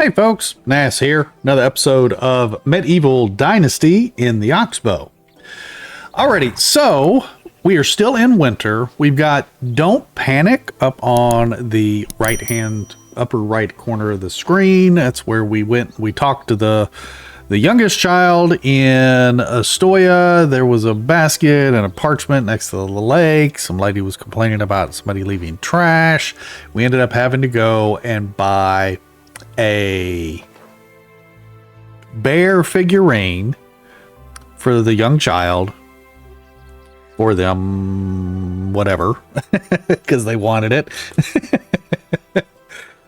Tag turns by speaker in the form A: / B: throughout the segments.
A: Hey folks, Nas here. Another episode of Medieval Dynasty in the Oxbow. Alrighty, so we are still in winter. We've got Don't Panic up on the upper right corner of the screen. That's where we talked to the youngest child in Astoya. There was a basket and a parchment next to the lake. Some lady was complaining about somebody leaving trash. We ended up having to go and buy a bear figurine for the young child, for them, whatever, because they wanted it.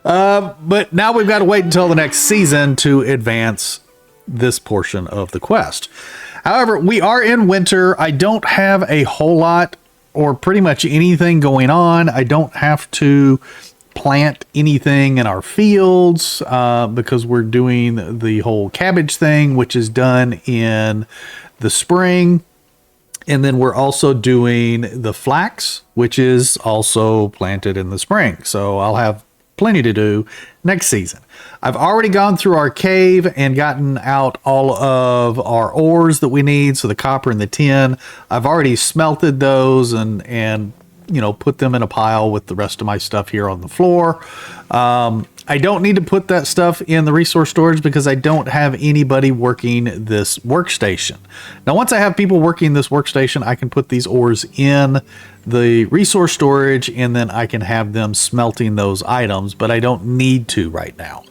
A: But now we've got to wait until the next season to advance this portion of the quest. However, we are in winter. I don't have a whole lot or pretty much anything going on. I don't have to plant anything in our fields because we're doing the whole cabbage thing, which is done in the spring. And then we're also doing the flax, which is also planted in the spring. So I'll have plenty to do next season. I've already gone through our cave and gotten out all of our ores that we need. So the copper and the tin, I've already smelted those and put them in a pile with the rest of my stuff here on the floor. I don't need to put that stuff in the resource storage because I don't have anybody working this workstation. Now, once I have people working this workstation, I can put these ores in the resource storage and then I can have them smelting those items, but I don't need to right now.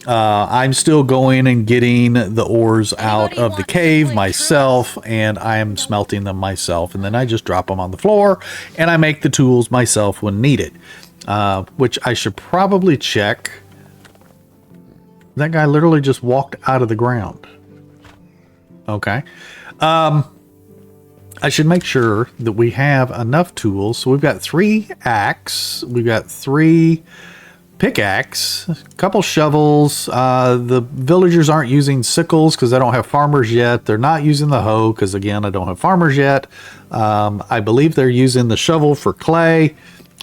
A: I'm still going and getting the ores out of the cave myself, and I'm smelting them myself, and then I just drop them on the floor and I make the tools myself when needed, which I should probably check. That guy literally just walked out of the ground. Okay. I should make sure that we have enough tools. So we've got 3 axe, we've got 3 pickaxe, a couple shovels. The villagers aren't using sickles because I don't have farmers yet. They're not using the hoe because, again, I don't have farmers yet. I believe they're using the shovel for clay,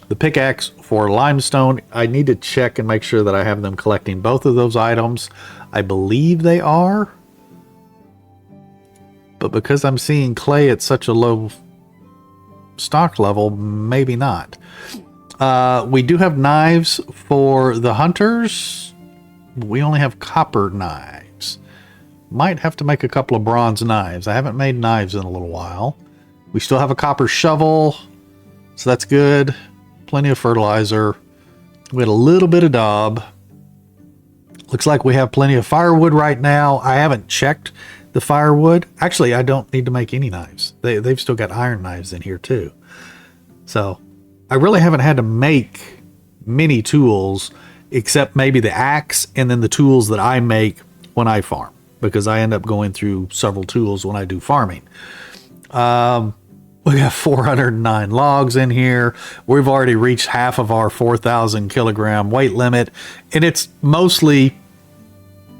A: the pickaxe for limestone. I need to check and make sure that I have them collecting both of those items. I believe they are. But because I'm seeing clay at such a low stock level, maybe not. We do have knives for the hunters. We only have copper knives. Might have to make a couple of bronze knives. I haven't made knives in a little while. We still have a copper shovel, so that's good. Plenty of fertilizer. We had a little bit of daub. Looks like we have plenty of firewood right now. I haven't checked the firewood. Actually, I don't need to make any knives. They've still got iron knives in here too. So I really haven't had to make many tools except maybe the axe and then the tools that I make when I farm, because I end up going through several tools when I do farming. We got 409 logs in here. We've already reached half of our 4,000 kilogram weight limit, and it's mostly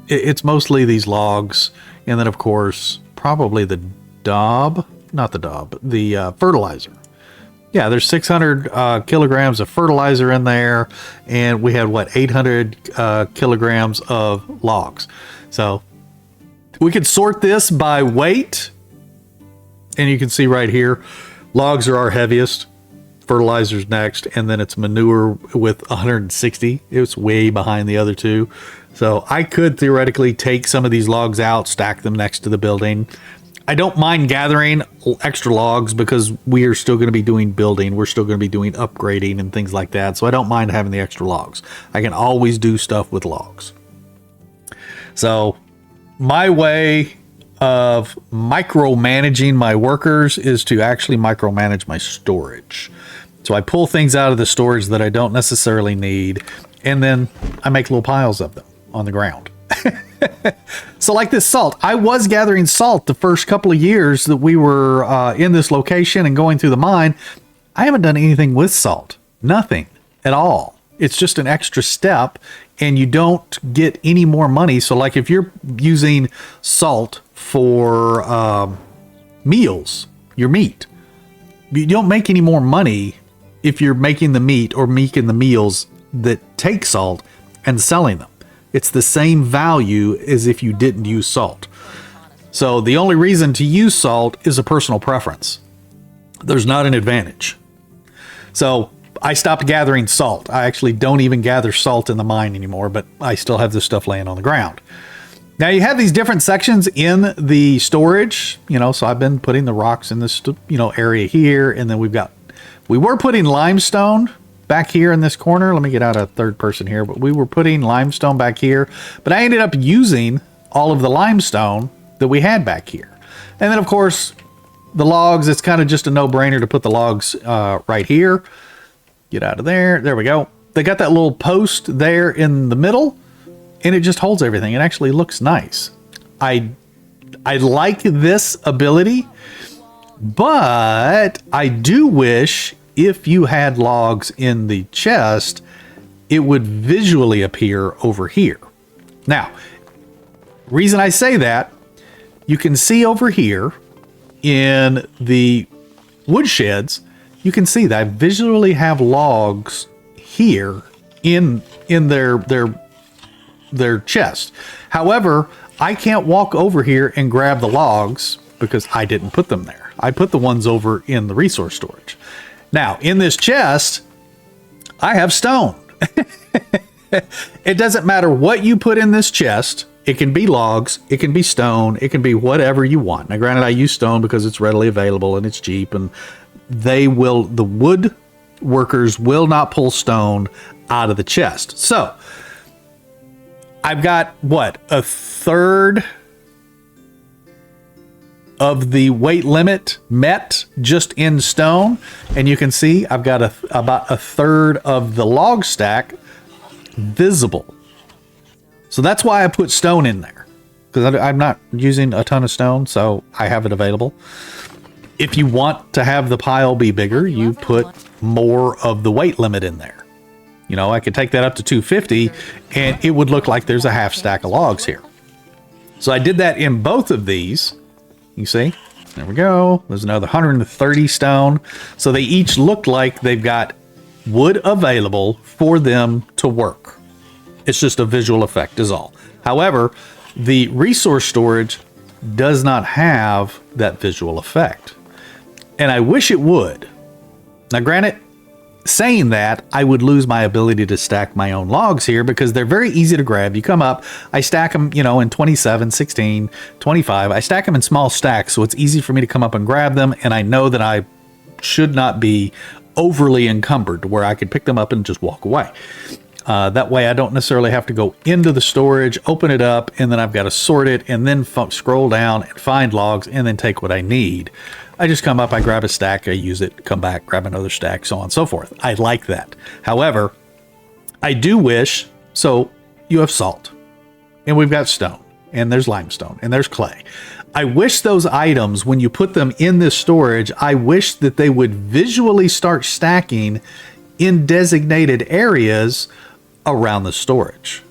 A: these logs, and then of course probably the fertilizer. Yeah, there's 600 kilograms of fertilizer in there, and we had 800 kilograms of logs. So we could sort this by weight, and you can see right here, logs are our heaviest, fertilizer's next, and then it's manure with 160. It's way behind the other two. So I could theoretically take some of these logs out, stack them next to the building. I don't mind gathering extra logs because we are still going to be doing building. We're still going to be doing upgrading and things like that. So I don't mind having the extra logs. I can always do stuff with logs. So my way of micromanaging my workers is to actually micromanage my storage. So I pull things out of the storage that I don't necessarily need, and then I make little piles of them on the ground. So like this salt, I was gathering salt the first couple of years that we were in this location and going through the mine. I haven't done anything with salt, nothing at all. It's just an extra step, and you don't get any more money. So like if you're using salt for meals, your meat, you don't make any more money if you're making the meat or making the meals that take salt and selling them. It's the same value as if you didn't use salt. So the only reason to use salt is a personal preference. There's not an advantage. So I stopped gathering salt. I actually don't even gather salt in the mine anymore, but I still have this stuff laying on the ground. Now you have these different sections in the storage, so I've been putting the rocks in this, area here. And then we were putting limestone back here in this corner. Let me get out a third person here, but we were putting limestone back here, but I ended up using all of the limestone that we had back here. And then of course the logs, it's kind of just a no-brainer to put the logs right here. Get out of there. There we go. They got that little post there in the middle, and it just holds everything. It actually looks nice. I like this ability, but I do wish if you had logs in the chest, it would visually appear over here. Now, reason I say that, you can see over here in the woodsheds, you can see that I visually have logs here in their chest. However, I can't walk over here and grab the logs because I didn't put them there. I put the ones over in the resource storage. Now, in this chest, I have stone. It doesn't matter what you put in this chest. It can be logs, it can be stone, it can be whatever you want. Now, granted, I use stone because it's readily available and it's cheap, and the wood workers will not pull stone out of the chest. So I've got what, a third of the weight limit met just in stone, and you can see I've got about a third of the log stack visible. So that's why I put stone in there, because I'm not using a ton of stone, so I have it available. If you want to have the pile be bigger, you put more of the weight limit in there. I could take that up to 250 and it would look like there's a half stack of logs here. So I did that in both of these. You see, there we go. There's another 130 stone. So they each look like they've got wood available for them to work. It's just a visual effect is all. However, the resource storage does not have that visual effect. And I wish it would. Now, granted, saying that, I would lose my ability to stack my own logs here because they're very easy to grab. You come up, I stack them, in 27, 16, 25. I stack them in small stacks, so it's easy for me to come up and grab them. And I know that I should not be overly encumbered to where I could pick them up and just walk away. That way I don't necessarily have to go into the storage, open it up, and then I've got to sort it and then scroll down and find logs and then take what I need. I just come up, I grab a stack, I use it, come back, grab another stack, so on and so forth. I like that. However, I do wish, so you have salt, and we've got stone, and there's limestone, and there's clay. I wish those items, when you put them in this storage, I wish that they would visually start stacking in designated areas around the storage.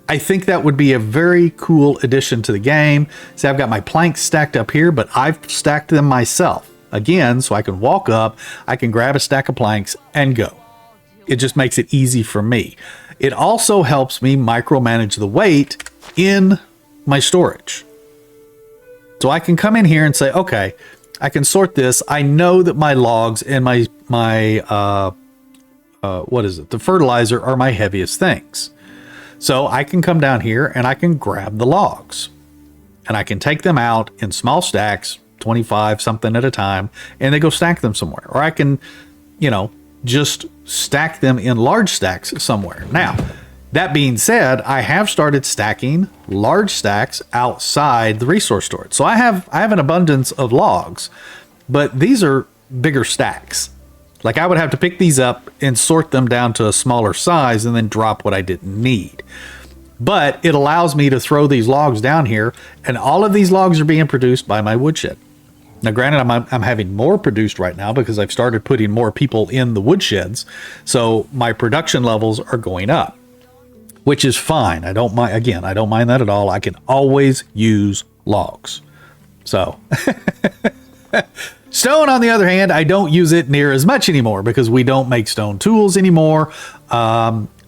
A: I think that would be a very cool addition to the game. See, I've got my planks stacked up here, but I've stacked them myself. Again, so I can walk up, I can grab a stack of planks and go. It just makes it easy for me. It also helps me micromanage the weight in my storage. So I can come in here and say, okay, I can sort this. I know that my logs and the fertilizer are my heaviest things. So I can come down here and I can grab the logs and I can take them out in small stacks, 25 something at a time, and they go stack them somewhere. Or I can, just stack them in large stacks somewhere. Now, that being said, I have started stacking large stacks outside the resource storage. So I have an abundance of logs, but these are bigger stacks. Like I would have to pick these up and sort them down to a smaller size and then drop what I didn't need. But it allows me to throw these logs down here, and all of these logs are being produced by my woodshed. Now, granted, I'm having more produced right now because I've started putting more people in the woodsheds. So my production levels are going up, which is fine. I don't mind. Again, I don't mind that at all. I can always use logs. So stone, on the other hand, I don't use it near as much anymore because we don't make stone tools anymore.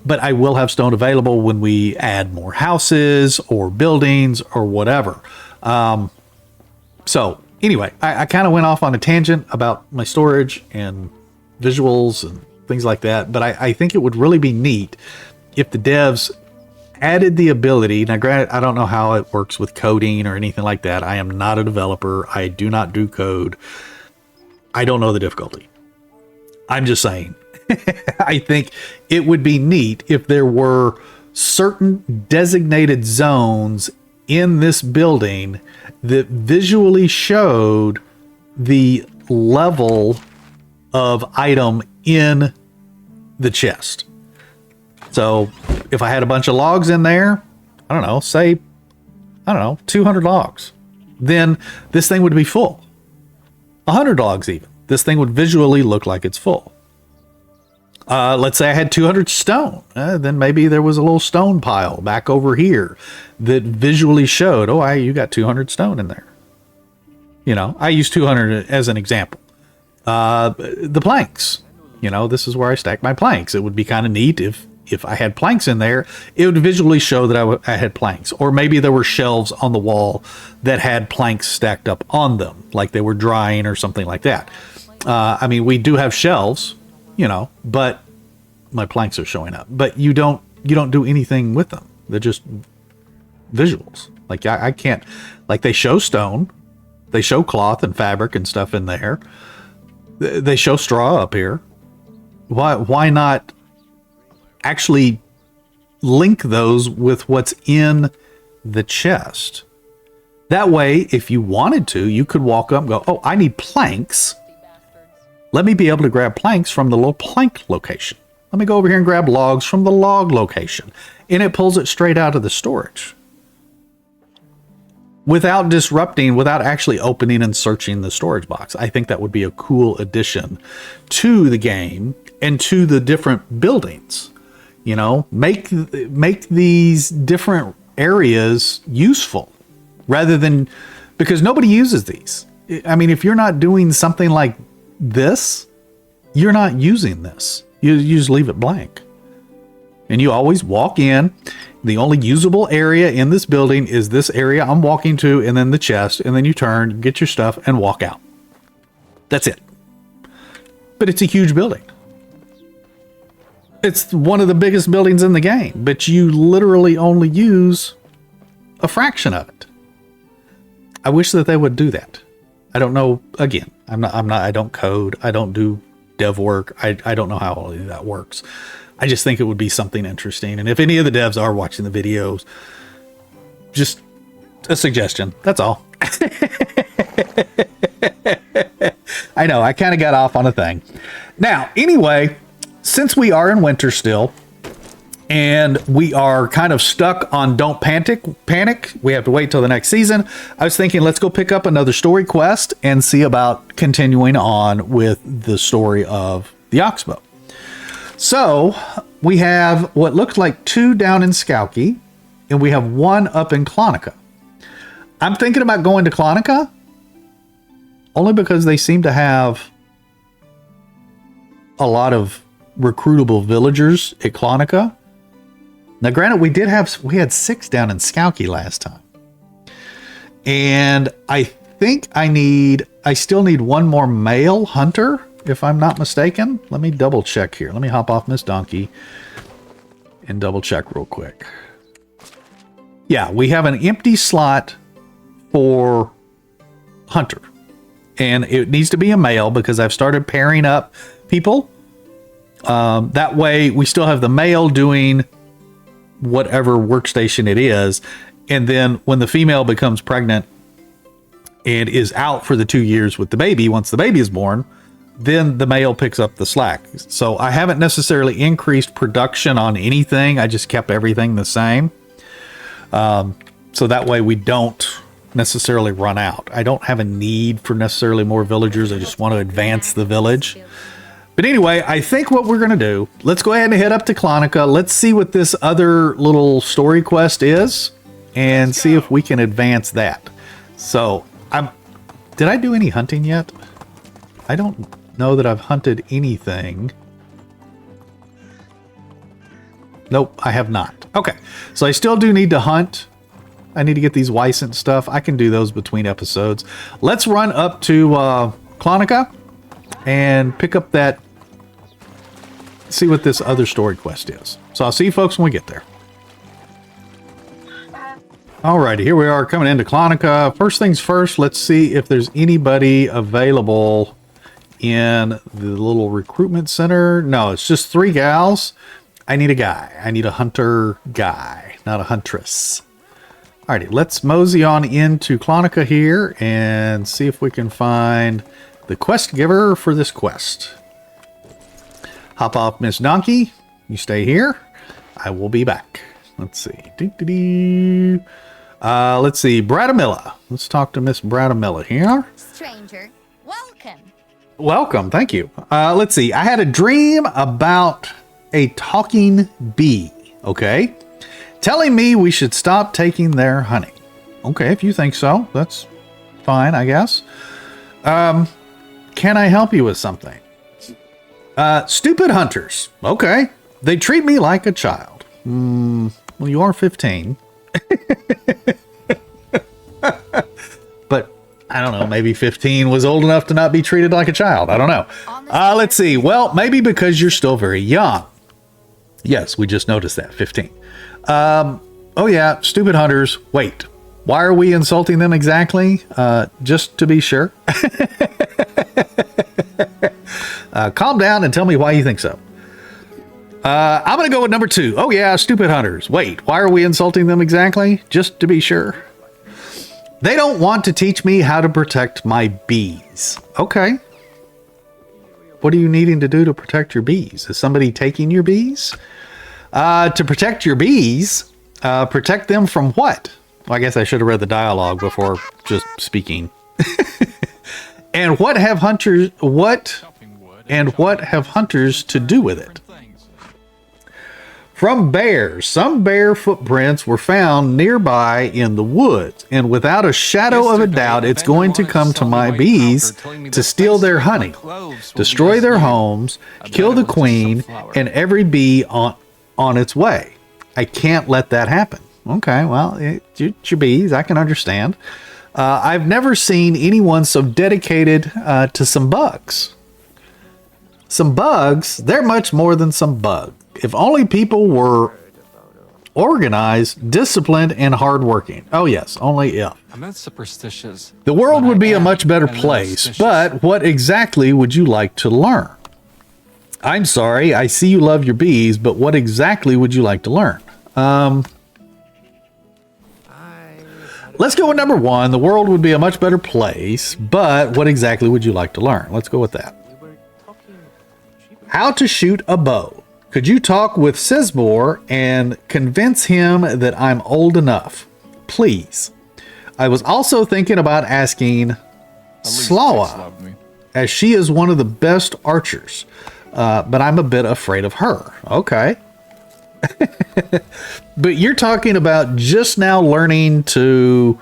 A: but I will have stone available when we add more houses or buildings or whatever. So anyway, I kind of went off on a tangent about my storage and visuals and things like that, but I think it would really be neat if the devs added the ability. Now granted, I don't know how it works with coding or anything like that. I am not a developer. I do not do code. I don't know the difficulty. I'm just saying. I think it would be neat if there were certain designated zones in this building that visually showed the level of item in the chest. So if I had a bunch of logs in there, I don't know, say, 200 logs, then this thing would be full. 100 logs even. This thing would visually look like it's full. Let's say I had 200 stone. Then maybe there was a little stone pile back over here that visually showed, oh, you got 200 stone in there. You know, I use 200 as an example. The planks, this is where I stack my planks. It would be kind of neat if I had planks in there, it would visually show that I had planks. Or maybe there were shelves on the wall that had planks stacked up on them, like they were drying or something like that. I mean, we do have shelves, but my planks are showing up. But you don't do anything with them. They're just visuals. Like I can't, like they show stone, they show cloth and fabric and stuff in there. They show straw up here. Why not actually link those with what's in the chest? That way, if you wanted to, you could walk up and go, oh, I need planks. Let me be able to grab planks from the little plank location. Let me go over here and grab logs from the log location. And it pulls it straight out of the storage. Without disrupting, without actually opening and searching the storage box. I think that would be a cool addition to the game and to the different buildings. Make these different areas useful rather than, because nobody uses these. I mean, if you're not doing something like this, you're not using this. You just leave it blank. And you always walk in. The only usable area in this building is this area I'm walking to, and then the chest, and then you turn, get your stuff, and walk out. That's it. But it's a huge building. It's one of the biggest buildings in the game, but you literally only use a fraction of it. I wish that they would do that. I don't know. Again, I don't code. I don't do dev work. I don't know how all of that works. I just think it would be something interesting. And if any of the devs are watching the videos, just a suggestion. That's all. I know, I kind of got off on a thing. Now, anyway, since we are in winter still, and we are kind of stuck on don't panic, we have to wait till the next season. I was thinking, let's go pick up another story quest and see about continuing on with the story of the Oxbow. So we have what looks like 2 down in Skowkie, and we have 1 up in Clonica. I'm thinking about going to Clonica only because they seem to have a lot of recruitable villagers at Clonica. Now, granted, we had 6 down in Skowkie last time. And I think I still need 1 more male hunter, if I'm not mistaken. Let me double check here. Let me hop off Miss Donkey and double check real quick. Yeah, we have an empty slot for hunter. And it needs to be a male because I've started pairing up people. That way we still have the male doing whatever workstation it is. And then when the female becomes pregnant and is out for the 2 years with the baby, once the baby is born, then the male picks up the slack. So I haven't necessarily increased production on anything. I just kept everything the same. So that way we don't necessarily run out. I don't have a need for necessarily more villagers. I just want to advance the village. But anyway, I think what we're going to do, let's go ahead and head up to Clonica. Let's see what this other little story quest is and see if we can advance that. So, did I do any hunting yet? I don't know that I've hunted anything. Nope, I have not. Okay, so I still do need to hunt. I need to get these Wysant stuff. I can do those between episodes. Let's run up to Clonica and pick up that, see what this other story quest is. So I'll see you folks when we get there. Alrighty, here we are coming into Clonica. First things first, let's see if there's anybody available in the little recruitment center. No, it's just 3 gals. I need a guy. I need a hunter guy, not a huntress. Alrighty, let's mosey on into Clonica here and see if we can find the quest giver for this quest. Hop off, Miss Donkey. You stay here. I will be back. Let's see. Let's see. Bradamilla. Let's talk to Miss Bradamilla here.
B: Stranger, welcome.
A: Welcome. Thank you. Let's see. I had a dream about a talking bee. Okay. Telling me we should stop taking their honey. Okay, if you think so, that's fine, I guess. Can I help you with something? Stupid hunters. Okay. They treat me like a child. Well, you are 15. But, I don't know, maybe 15 was old enough to not be treated like a child. I don't know. Let's see. Well, maybe because you're still very young. Yes, we just noticed that. 15. Oh yeah, stupid hunters. Wait, why are we insulting them exactly? Just to be sure. Calm down and tell me why you think so. I'm going to go with number 2. Oh yeah, stupid hunters. Wait, why are we insulting them exactly? Just to be sure. They don't want to teach me how to protect my bees. Okay. What are you needing to do to protect your bees? Is somebody taking your bees? To protect your bees, protect them from what? Well, I guess I should have read the dialogue before just speaking. And what have hunters to do with it? From bears. Some bear footprints were found nearby in the woods, and without a shadow of a doubt, it's going to come to my bees to steal their honey, destroy their homes, kill the queen, and every bee on its way. I can't let that happen. Okay, well, it's your bees. I can understand. I've never seen anyone so dedicated to some bugs. Some bugs, they're much more than some bugs. If only people were organized, disciplined, and hardworking. Oh yes, only if.
C: I'm not superstitious.
A: The world would be a much better place, but what exactly would you like to learn? I'm sorry, I see you love your bees, but what exactly would you like to learn? Let's go with number 1. The world would be a much better place, but what exactly would you like to learn? Let's go with that. How to shoot a bow. Could you talk with Sesbor and convince him that I'm old enough? Please. I was also thinking about asking Slawa, as she is one of the best archers, but I'm a bit afraid of her. Okay. But you're talking about just now learning to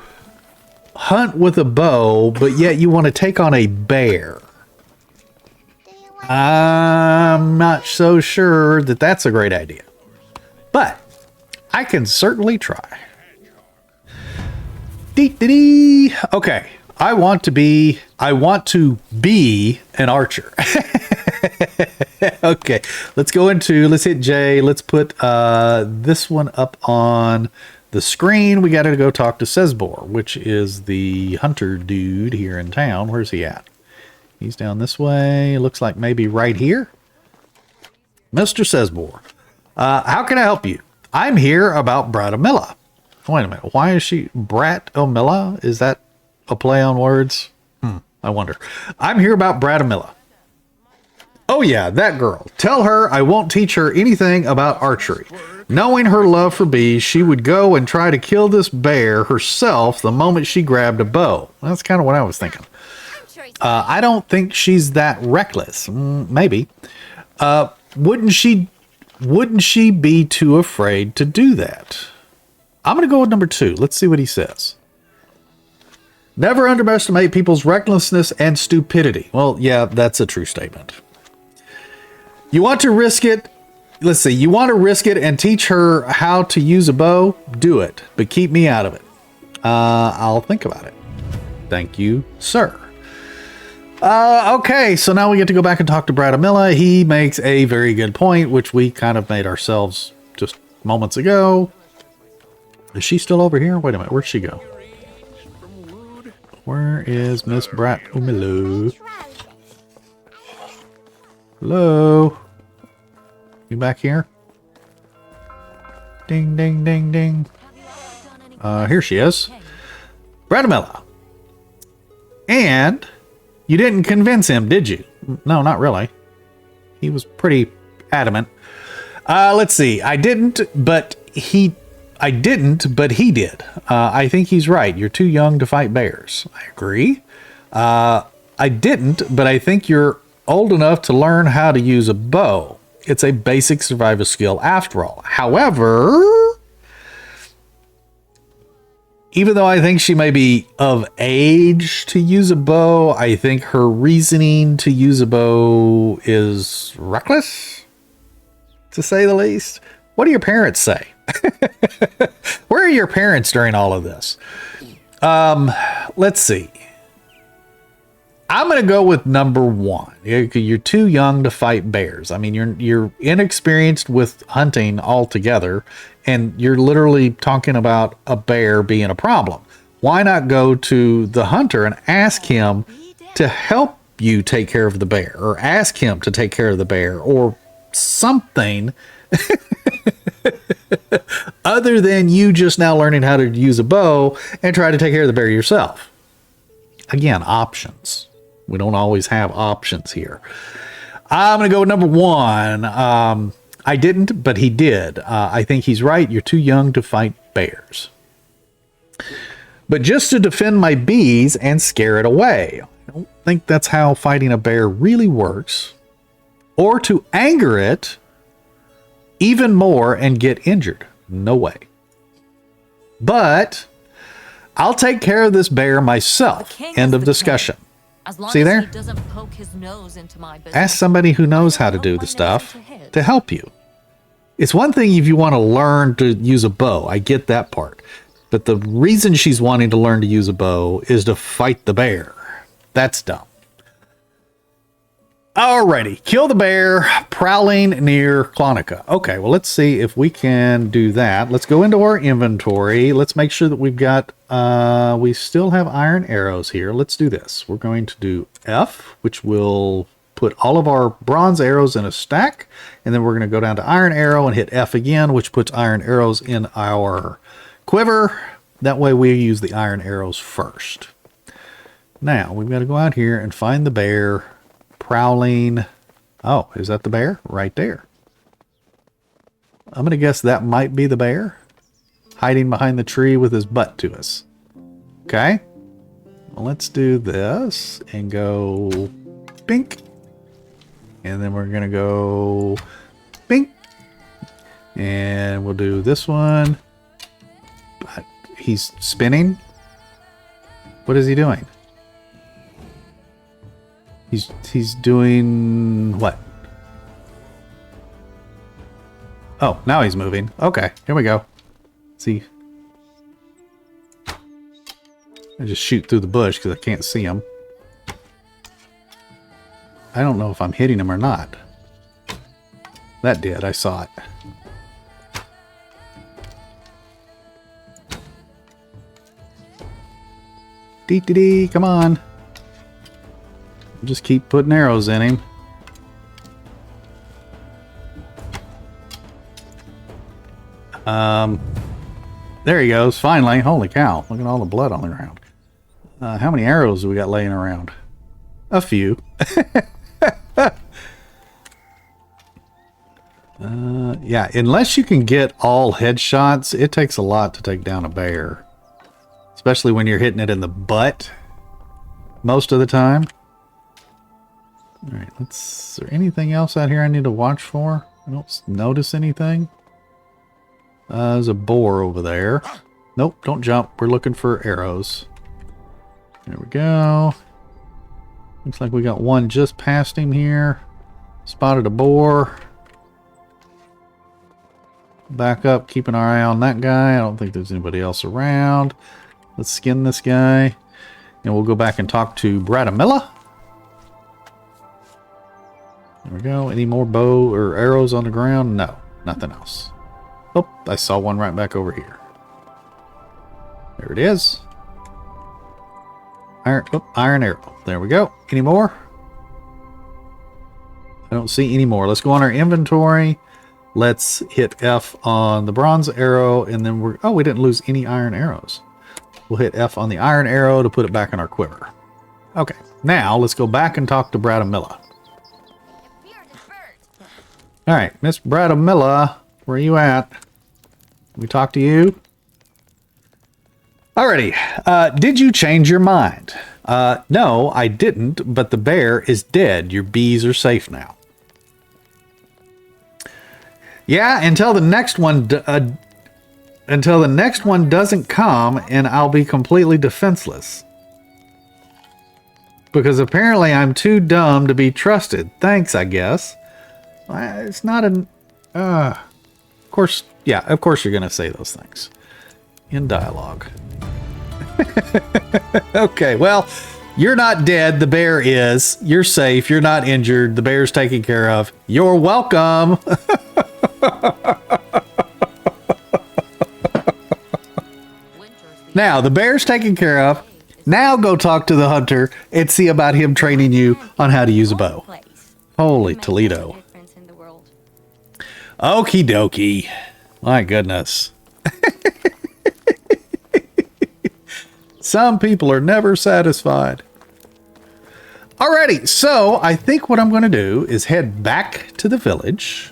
A: hunt with a bow, but yet you want to take on a bear. I'm not so sure that that's a great idea, but I can certainly try. Okay, I want to be an archer. Okay, let's hit J. Let's put this one up on the screen. We got to go talk to Sesbor, which is the hunter dude here in town. Where's he at? He's down this way. Looks like maybe right here. Mr. Sesbor, how can I help you? I'm here about Bradamilla. Wait a minute. Why is she Brat-O-Milla? Is that a play on words? I wonder. I'm here about Bradamilla. Oh yeah, that girl. Tell her I won't teach her anything about archery. Knowing her love for bees, she would go and try to kill this bear herself the moment she grabbed a bow. That's kind of what I was thinking. I don't think she's that reckless. Maybe. Wouldn't she be too afraid to do that? I'm going to go with number 2. Let's see what he says. Never underestimate people's recklessness and stupidity. Well, yeah, that's a true statement. You want to risk it let's see. You want to risk it and teach her how to use a bow? Do it, but keep me out of it. I'll think about it. Thank you, sir. Okay, so now we get to go back and talk to Bradamilla. He makes a very good point, which we kind of made ourselves just moments ago. Is she still over here? Wait a minute, where'd she go? Where is Miss Bradamilla? Hello? You back here? Ding, ding, ding, ding. Here she is. Bradamilla. And you didn't convince him, did you? No, not really. He was pretty adamant. Let's see. I didn't, but he did. I think he's right. You're too young to fight bears. I agree. I didn't, but I think you're old enough to learn how to use a bow. It's a basic survival skill after all. However, even though I think she may be of age to use a bow, I think her reasoning to use a bow is reckless, to say the least. What do your parents say? Where are your parents during all of this? Let's see. I'm going to go with number one. You're too young to fight bears. I mean, you're inexperienced with hunting altogether, and you're literally talking about a bear being a problem. Why not go to the hunter and ask him to help you take care of the bear, or ask him to take care of the bear, or something other than you just now learning how to use a bow and try to take care of the bear yourself? Again, options. We don't always have options here. I'm going to go with number one. I didn't, but he did. I think he's right. You're too young to fight bears. But just to defend my bees and scare it away. I don't think that's how fighting a bear really works. Or to anger it even more and get injured. No way. But I'll take care of this bear myself. End of discussion. See there? Ask somebody who knows how to do the stuff to help you. It's one thing if you want to learn to use a bow. I get that part. But the reason she's wanting to learn to use a bow is to fight the bear. That's dumb. Alrighty. Kill the bear prowling near Clonica. Okay, well, let's see if we can do that. Let's go into our inventory. Let's make sure that we've got... we still have iron arrows here. Let's do this. We're going to do F, which will put all of our bronze arrows in a stack. And then we're going to go down to iron arrow and hit F again, which puts iron arrows in our quiver. That way we use the iron arrows first. Now, we've got to go out here and find the bear prowling. Oh, is that the bear? Right there. I'm going to guess that might be the bear. Hiding behind the tree with his butt to us. Okay. Well, let's do this and go bink. And then we're going to go bink. And we'll do this one. He's spinning. What is he doing? He's doing what? Oh, now he's moving. Okay, here we go. See, I just shoot through the bush because I can't see him. I don't know if I'm hitting him or not. That did. I saw it. Dee-dee-dee, come on. Just keep putting arrows in him. There he goes, finally. Holy cow, look at all the blood on the ground. How many arrows do we got laying around? A few. Yeah, unless you can get all headshots, it takes a lot to take down a bear. Especially when you're hitting it in the butt most of the time. Alright, is there anything else out here I need to watch for? I don't notice anything. There's a boar over there. Nope, don't jump. We're looking for arrows. There we go. Looks like we got one just past him here. Spotted a boar. back up, keeping our eye on that guy. I don't think there's anybody else around. Let's skin this guy. And we'll go back and talk to Bradamilla. There we go. Any more bow or arrows on the ground? No, nothing else. Oh, I saw one right back over here. There it is. Iron arrow. There we go. Any more? I don't see any more. Let's go on our inventory. Let's hit F on the bronze arrow, and then we didn't lose any iron arrows. We'll hit F on the iron arrow to put it back in our quiver. Okay, now let's go back and talk to Bradamilla. All right, Miss Bradamilla, where are you at? We talk to you? Alrighty, did you change your mind? No, I didn't, but the bear is dead. Your bees are safe now. Yeah, until the next one doesn't come, and I'll be completely defenseless. Because apparently I'm too dumb to be trusted. Thanks, I guess. It's not an... of course you're going to say those things. In dialogue. Okay, well, you're not dead. The bear is. You're safe. You're not injured. The bear's taken care of. You're welcome. Now, the bear's taken care of. Now go talk to the hunter and see about him training you on how to use a bow. Holy Toledo. Okie dokie. My goodness. Some people are never satisfied. Alrighty, so I think what I'm going to do is head back to the village.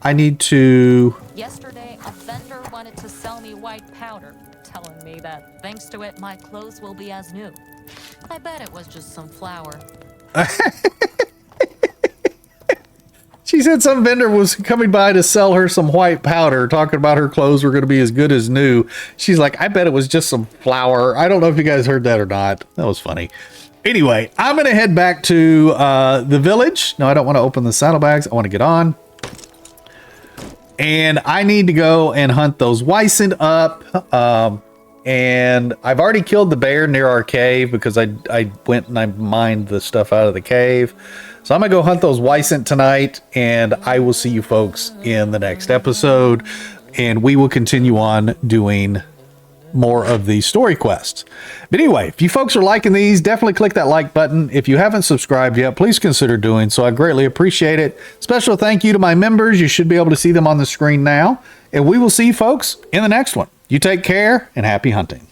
A: I need to...
C: Yesterday, a vendor wanted to sell me white powder, telling me that thanks to it, my clothes will be as new. I bet it was just some flour.
A: She said some vendor was coming by to sell her some white powder, talking about her clothes were going to be as good as new. She's like, I bet it was just some flour. I don't know if you guys heard that or not. That was funny. Anyway, I'm going to head back to the village. No, I don't want to open the saddlebags. I want to get on. And I need to go and hunt those Wyson up. And I've already killed the bear near our cave because I went and I mined the stuff out of the cave. So I'm going to go hunt those Wyson tonight, and I will see you folks in the next episode. And we will continue on doing more of these story quests. But anyway, if you folks are liking these, definitely click that like button. If you haven't subscribed yet, please consider doing so. I greatly appreciate it. Special thank you to my members. You should be able to see them on the screen now. And we will see you folks in the next one. You take care and happy hunting.